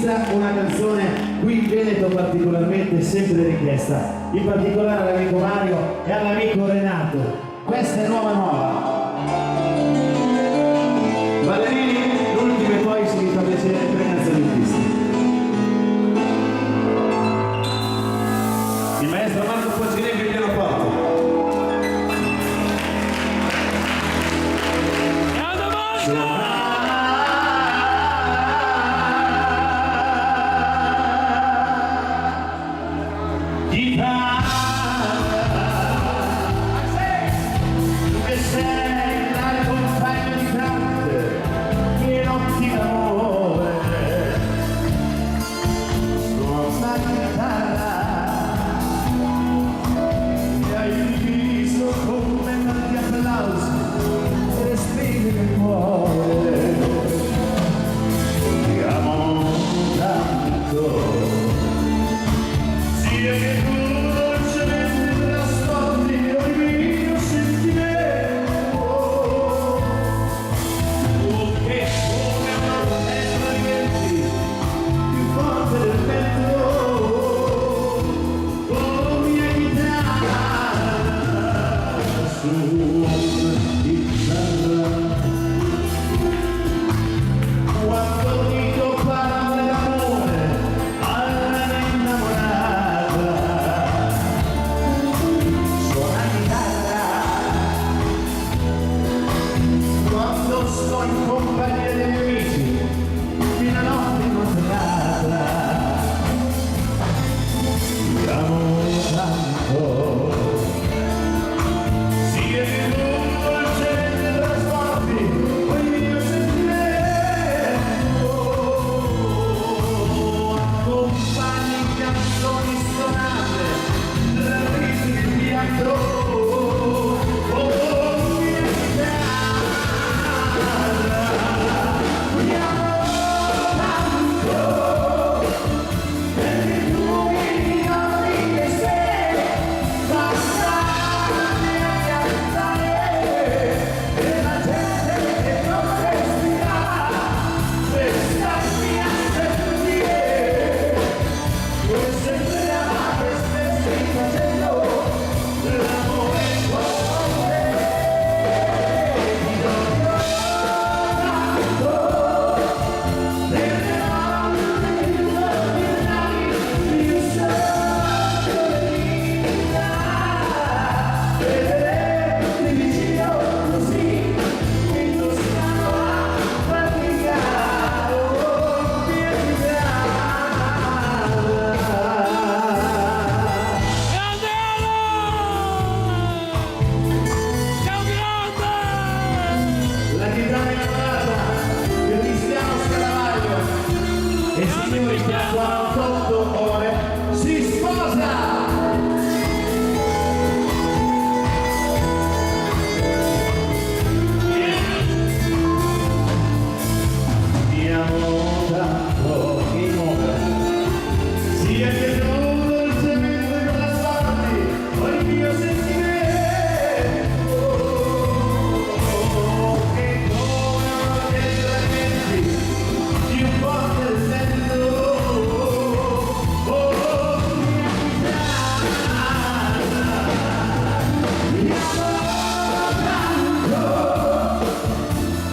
vista una canzone qui in Veneto particolarmente sempre richiesta, in particolare all'amico Mario e all'amico Renato. Questa è nuova. Valerini, l'ultima e poi si mi fa piacere tre canzoni in pista. Il maestro Marco Pozzinelli il pianoforte.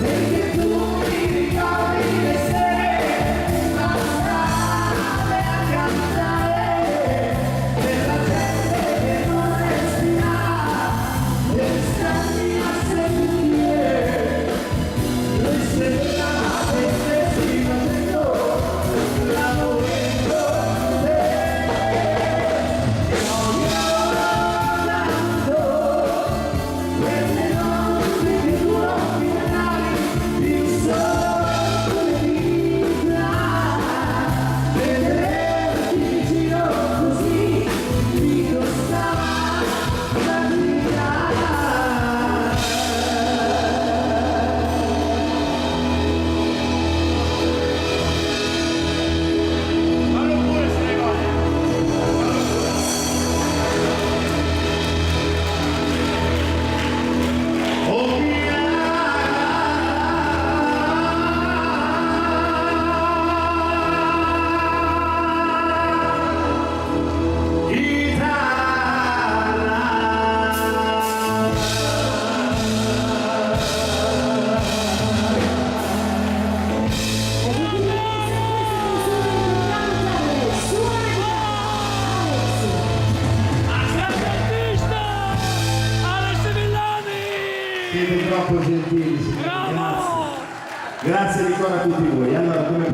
Perché tu mi ricordi le sere Siete troppo gentili, signori. Grazie. Grazie di cuore a tutti voi. Allora, come